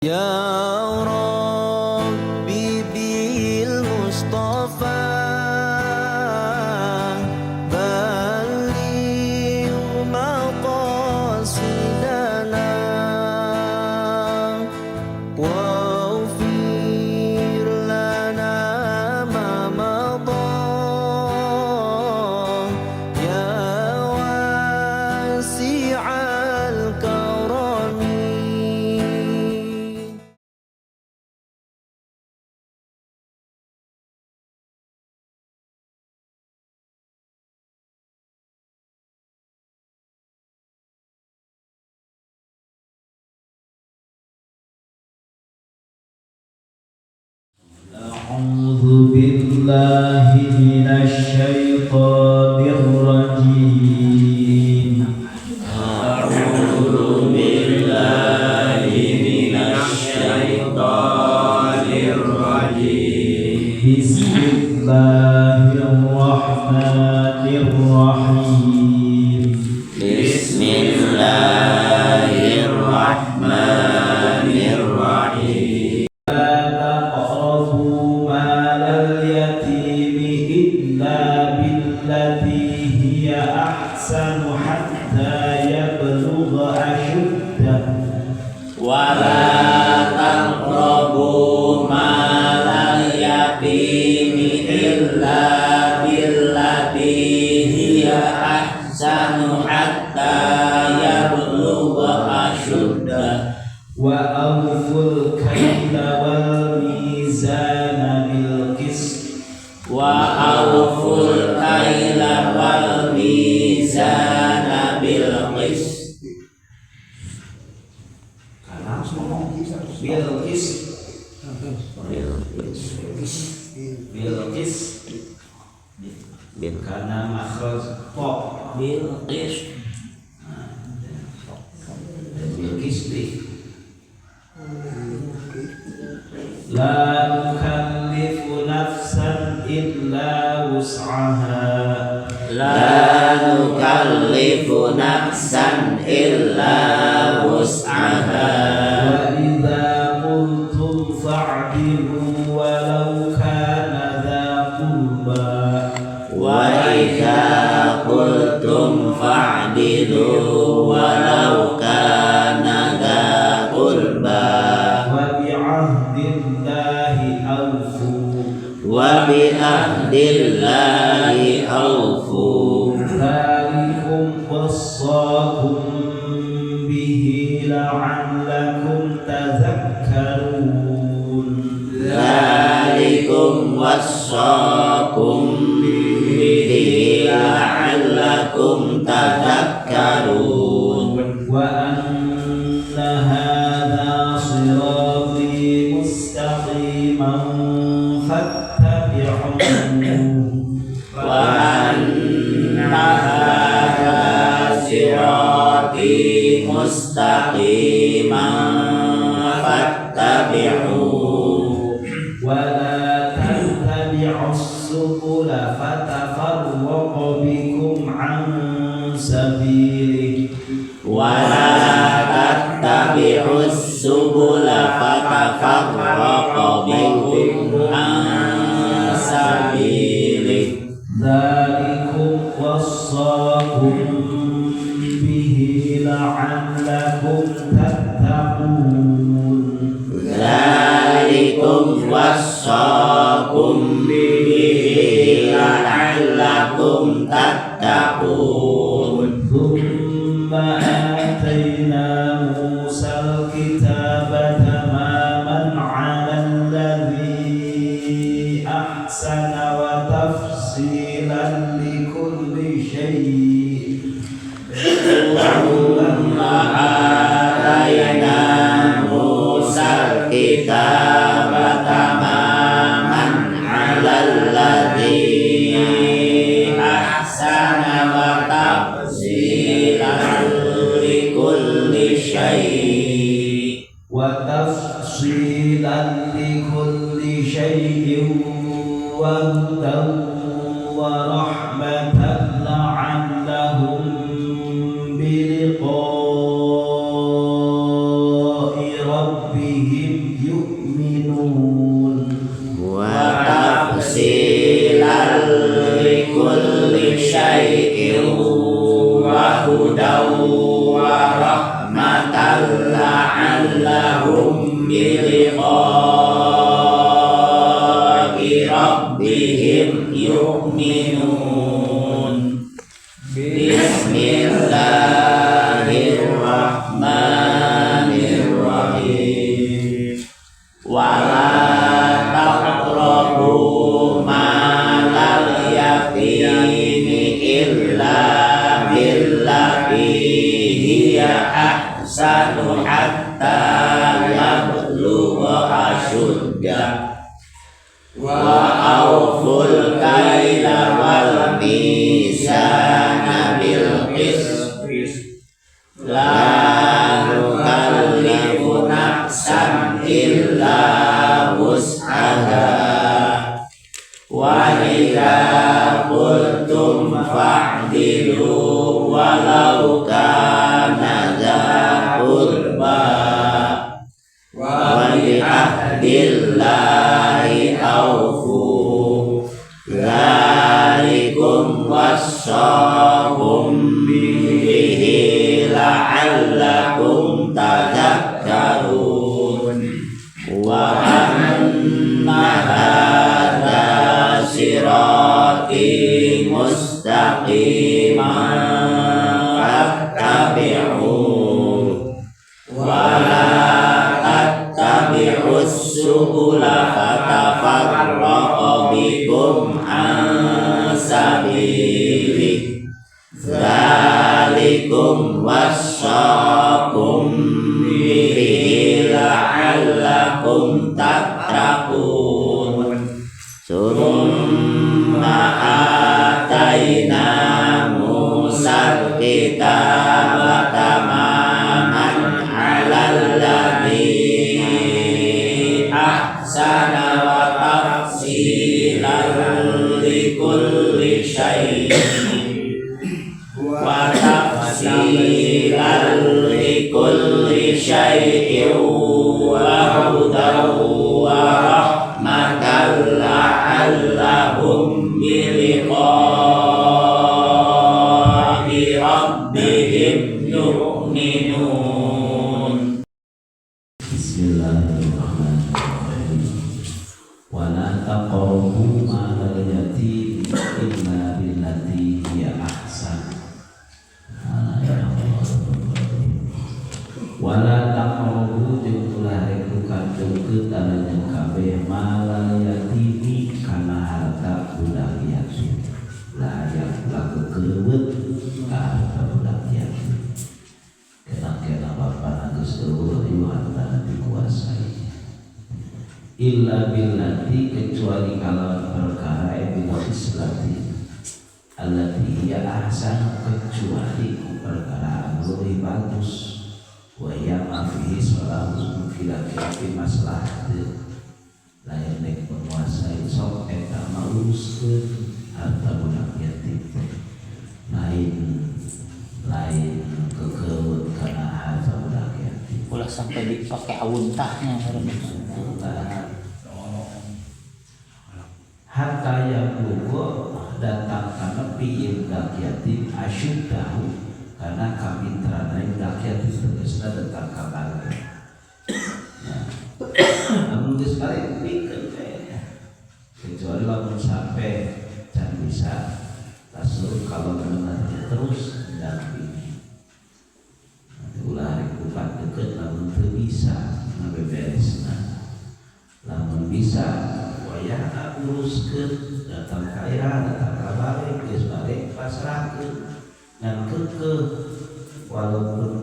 Ya Rabbi bil Mustafa balligh maqasidana waghfir lana ma madha ya wasi'al karami. أعوذ بالله من الشيطان الرجيم. أعوذ بالله من الشيطان الرجيم. بسم الله الرحمن الرحيم. بسم الله الرحمن الرحيم. ولا تقربوا مال اليتيم إلا بالتي هي أحسن حتى يبلغ أشده وأوفوا الكيل والميزان بالقسط وأوفوا الكيل والميزان بالقسط karena makhraj pok bilqis la nukallifu nafsan illa wus'aha la nukallifu nafsan illa wus'aha wa idza qultum fa'dilu walau kana dha qurba wa idza qultum fa'dilu walau kana dha qurba wa bi'ahdillahi awfu wa bi'ahdillahi awfu dzalikum wassaakum bihi la'allakum tadhakkarun dzalikum wassaakum bihi la'allakum tadhakkarun wa anna hadha sirati mustaqiman fattabi'uhu wa anna hadha sirati mustaqiman fattabi'uhu wa la tattabi'us subula fatafarraqa bikum an sabilihi wa la tattabi'us subula fatafarraqa bikum an sabilihi dzalikum wassaakum bihi la'allakum tattaqun dzalikum wassaakum bihi la'allakum tattaqun thumma atayna Musal kitaba tamaman 'ala alladhi ahsana wa tafsilan likulli syai' thumma atayna Musal kitaba tamaman 'ala alladhi ahsana wa tafsilan likulli syai' wa tafsilan likulli syai'in wa hudan wa rahmatan la'allahum bi liqa'i rabbihim biliqa'i rabbihim yu'minun. Bismillahirrahmanirrahim. Wala taqrabu malal yatimi illa billati hiya ahsanu hatta yablugha ashuddah. Wa awful kaila wal mizana bil qist. La nukallifu nafsan illa wus'aha. Wa idza qultum fa'dilu walau kana dza qurba. Wa bi ahdillahi awfu. Dzalikum wassaqum bihi la'allakum tadhakkarun. Wa anna hadza sirati mustaqiman fattabi'uhu wa la tattabi'us subula fatafarraqa bikum an sabilihi. Dzalikum wassaqum bihi la'allakum tattaqun. Summa atayna Musal kitaba tamaman 'alal ladzi ahsana wa tafsilan likulli syai'in wa tafsilan likulli syai'in wa hudan wa rahmatan la'allahum biliqa'i rabbihim yu'minun. Bismillahirrahmanirrahim. Wa la taqrabu malal yatimi illa billati hiya ahsan. Wala taqrabu jeung ulah rek kadeukeut tanajan kabeh malal yatimi kana harta budak yatim. Layak lakekeut ka harta budak yatim. Kena bapa geus eueuh ieu harta dikuasai. Illa billati kecuali kalawan perkara bil khislati allati hiya ahsan, kecuali perkara anu leuwih bagus. Wa ya mafihi salahu filaki maslahat layak nek menguasai sok eta mauruskeun harta budak yatim lain kekeut kana harta budak yatim ulah sampai dipakai awuntahnya hatta yang lugo datang kana pi budak yatim asyuddahu karena kami teranai rakyat tegesna datang kabar. Namun sekali pikir kayaknya, kecuali lamun sampai can bisa rasul kalau benar terus dampingi. Ulah rekupat deket lamun teu bisa ngabeberesna. Lamun bisa wayah uruskeun datang kaira datang kabare geus balik pasrahkeun. Dan walaupun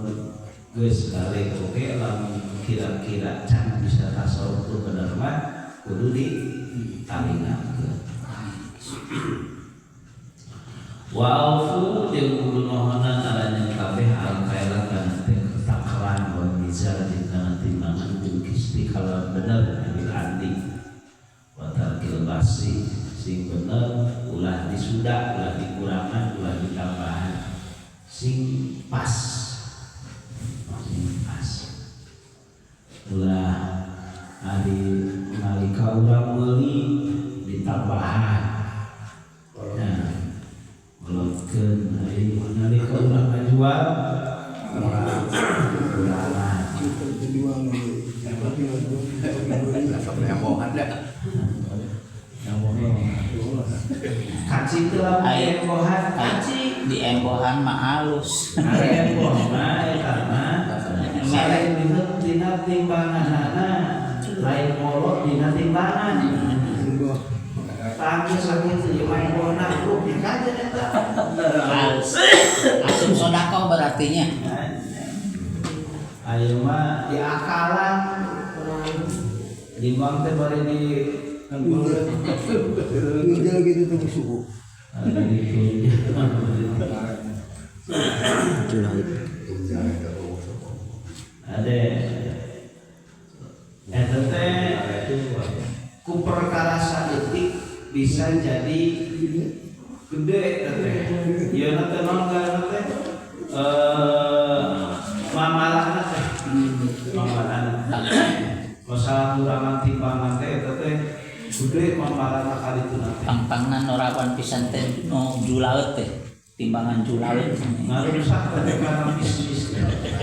geus balik oke lamun kira-kira can bisa tasawuf tu bener mah kudu ditalingakeun. Wa aufu jeung kudu nohonan alanya kabeh al kaila kana teh takaran wa mizan kana timbangan jeung kisti kalau bener bil andi wa tarkil basi sing bener ulah disudak ulah dikurangan ulah ditambahan sing pas ulah ari nalika urang meuli ditambahan melotkeun ari nalika urang ngajual kurangan Embohan dah. Kaci itu lah embohan. Kaci di embohan mah halus. Embohan mah eta mah selain minum dina timbanganana lain molot dina timbangan. Tangis sakit di main bola lu kaja eta. Halus. Asup sodako berartinya. Ayo mah di akalan limbang teh bari di Udah gitu tuh suhu. Ada eta teh ku perkara saeutik bisa jadi gede teh. Ieu na teh naon ngaranna teh? Mamalahna teh. Mamalahna. Masalah kurangan timbangan teh eta teh gede mamalahna kali itu nanti. Pangpangna norawan pisan teh no julaeut teh. Timbangan julaeut. Ngarusak teh karena bisnis.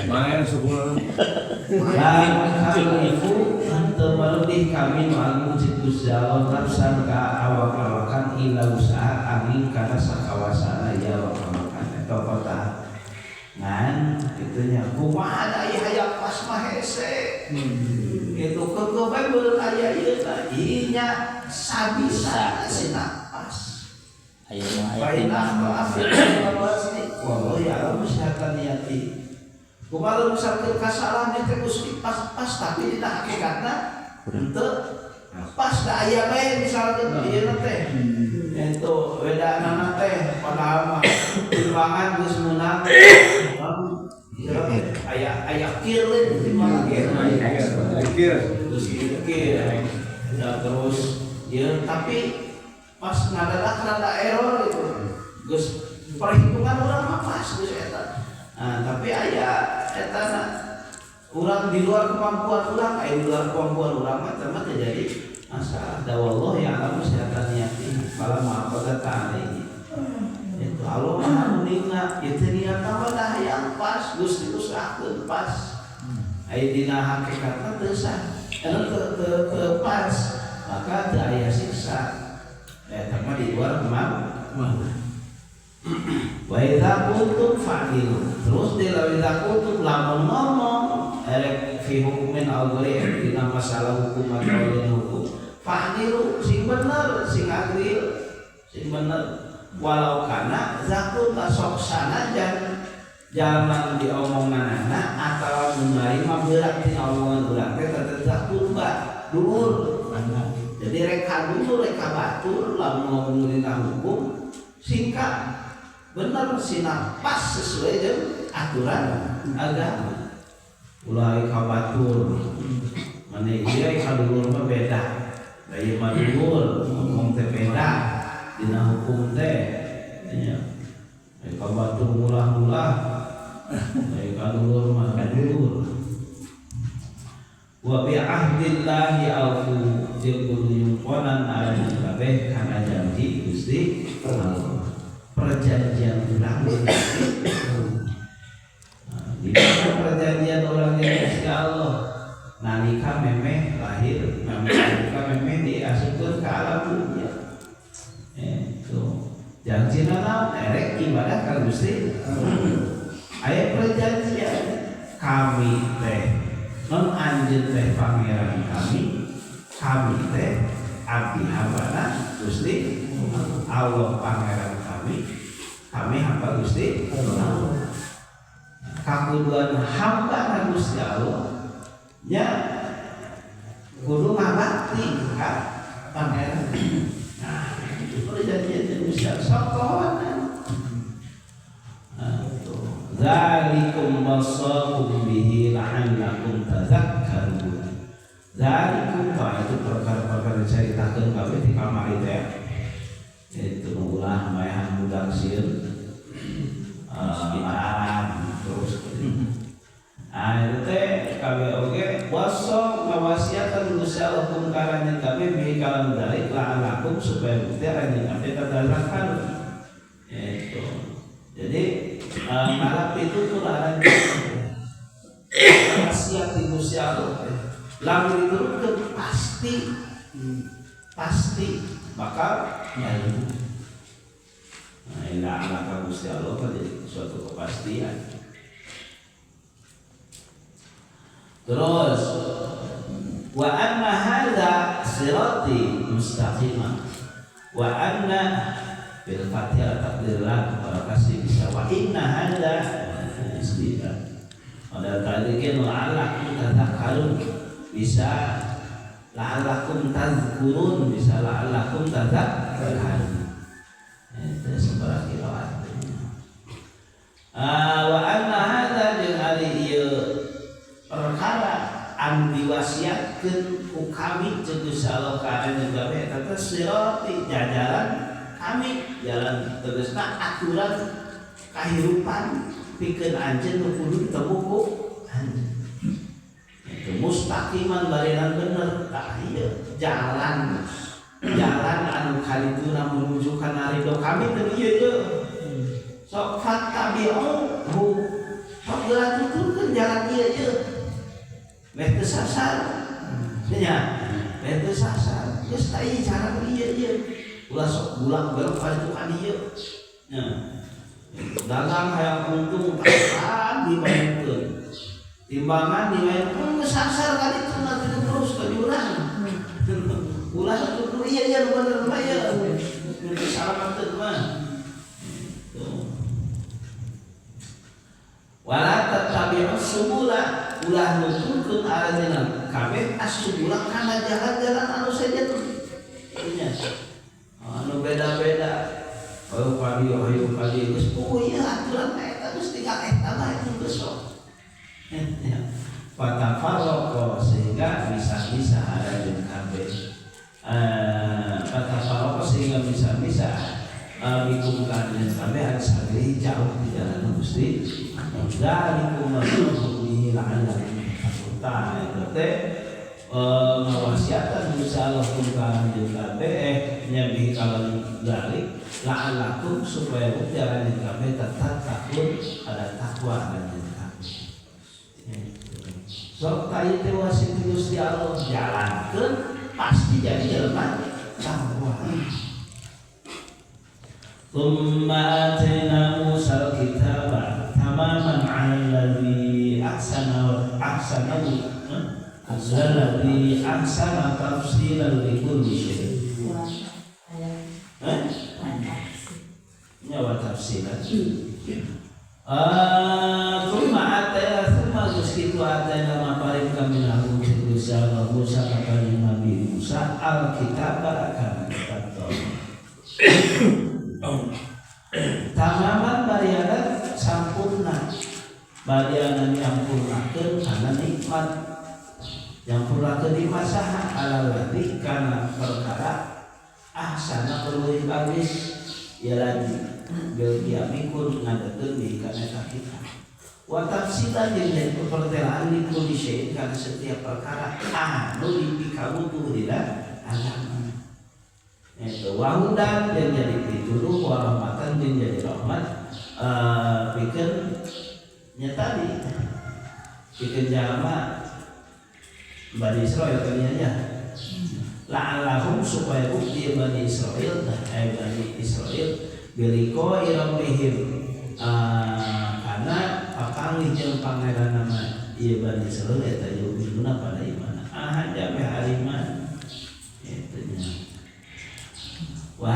Main sebulan. Dan kalau ibu terlebih kami menganggung situs jalan tarsan ka awak-awakan ila usaha angin karena sakawasana ya awak-awakan atau kota ngan itunya kumaha da ieu hayang pas mah hese itu keueuh bae beureun aya ieu tah inya sabisa sina pas Ayo mah aya baina timbangan. afir wallahu ya'lamu syahatan niyati. Kumaha misalkan kasalahan teh Gusti pas tapi dina hakikatna henteu pas da aya bae misalkan ieu teh. Ento wedanana teh padahal mah timbangan geus meunang. Aya kirlin timbangan Pikir. terus kir. Terus ieu tapi pas ngadadak rada error itu. Geus perhitungan urang mah pas geus eta. Nah, tapi aya eta urang di luar kemampuan urang, di luar kemampuan urang mah teh terjadi masalah. Da wallahu ya'lamu syahatan niyati, fala ma'aqata ta'alaihi. Itu Allah Maha meninggal, itu niat apa dah yang pas, Gusti usahakeun pas. Aya dina hakikatna teu sah, teu pas, maka teu aya siksa. Eta mah di luar kemampuan. Wa idza kuntum fa'dilu. Terus di idza kuntum lamun ngomong erek fi hukumin al-ghairi dina masalah hukum atau hukum. Fa'dilu sing bener, sing adil, sing bener. Walau kana zakun sok sanajan jangan diomonganana atau menerima berat di omongan urang teh tetep zakun dulur. Jadi reka dulu reka batur lamun ngomong dina hukum singkat benar sina pas sesuai dengan aturan agama. Ulai kabatur mana ieu kadulur mah beda. Da ieu mah dulur ngomong teh beda dina hukum teh nya. Kabatur mulah-mulah ai kadulur mah kadulur. Wa bi ahdillahi aufu jeung kudu nyuponan ala kabeh kana janji Gusti Allah. Perjanjian ulang di mana perjanjian ulang Gusti Allah nalika memeh lahir nalika memeh diasupkeun ka alam dunya itu janjina naon erek ibadah ka Gusti aya perjanjian kami teh non anjeun teh pangeran kami teh abdi hambana Gusti Allah pangeran kami hamba Gusti Allah. Kakuduan hamba ka Gusti Allah nya kudu ngabakti ka pangeran. Nah, itu perjanjian Gusti Allah sakohan. Zalikum wasaqum bihi la'allakum tadhakkarun. Zalikum itu perkara-perkara diceritakeun kabeh di kamari teh. Itu ulah mayahan budak sieun terus itu teh kabeh oge wasok ngawasiatan Gusti Allah kumkarannya kabeh bi kalam dalik la'alakum supaya bukti anjeun abdi tadalakan itu. Jadi ngarap itu tuh laran wasiat di Gusti Allah lamun diturunkeun pasti bakal nyari. Nah, ini anak Gusti Allah kan jadi suatu kepastian. Terus wa anna hadza sirati mustaqimah wa anna bil fatihah takdir lam para kasih bisa wa inna hadza istilah. Ada tadi kan la'allakum tadhakkarun bisa la'allakum tadhkurun bisa la'allakum tadhakkarun. Itu seberapa kiraat. Wa anna hadza jeung ari ieu perkara an diwasiatkeun ku kami jeung Gusti Allah ka anu gawe eta sirati jajaran kami jalan tegasna aturan kahirupan pikeun anjeun nu kudu ditemu ku anjeun. Itu mustaqiman barenan bener tah ieu jalan anu kalituna menuju kana ridho kami teu ieu sok fattabi'u sok dilanjutkeun jalan ieu meh teu sasar nya meh teu sasar geus teu cara ieu ulah sok bulang belok ka ieu nya dagang hayang untung tahan dibayarkeun timbangan dibayarkeun geus sasar kali itu nanti terus ka diurang ulah sok ieu bener mah ieu geus salamatkeun mah wala tattabi'us subula ulah nuturkeun aranjeunna kabeh as-subula kana jalan-jalan anu saja tuh anu beda-beda ayo padi geus ieu aturan eta geus tinggal eta mah itu geus sok fatafarraqo sehingga bisa-bisa aranjeun kabeh fatafarraqo sehingga bisa-bisa bikum kalian kabeh harus sadari jauh di jalan Gusti dalikum maksudnya la'allakum tattaqun eta ngawasiatan Gusti Allah kungkaan jeung kabeh nyabihi kalam dalik la'allakum supaya jalan kabeh tattaqun ada takwa dan kabeh sok tayeu teh wasit Gusti Allah jalankeun pasti jadi jelema takwa. Tsumma atayna Musa al-kitaba tamaman 'ala alladhi ahsana tafsilan li kulli syai'. Nyawa tafsilan. Tsumma geus atayna maparing kami lahu Musa kepada Nabi Musa al-kitaba kana kitab tamaman bariana sampurna bariana nyampurnakeun kana nikmat nyampurnakeun nikmat saha alalladzi kana perkara ahsana leuwih bagus ya lagi bil diamikun ngadekeun di kana kita wa tafsilan jeung pertelaan di kulli syai' kana setiap perkara anu dipikabutuh dina agama. Itu wahudan yang jadi pituduh warahmatan yang jadi rahmat bikin nyetadi bikin jama Bani Israel kaliannya la'allahum supaya bukti Bani Israel Bani Israel biliko irambihim karena apangih jeung pangeran nama ieu Bani Israel eta yu'minuna pada iman jabe hariman itu nya wa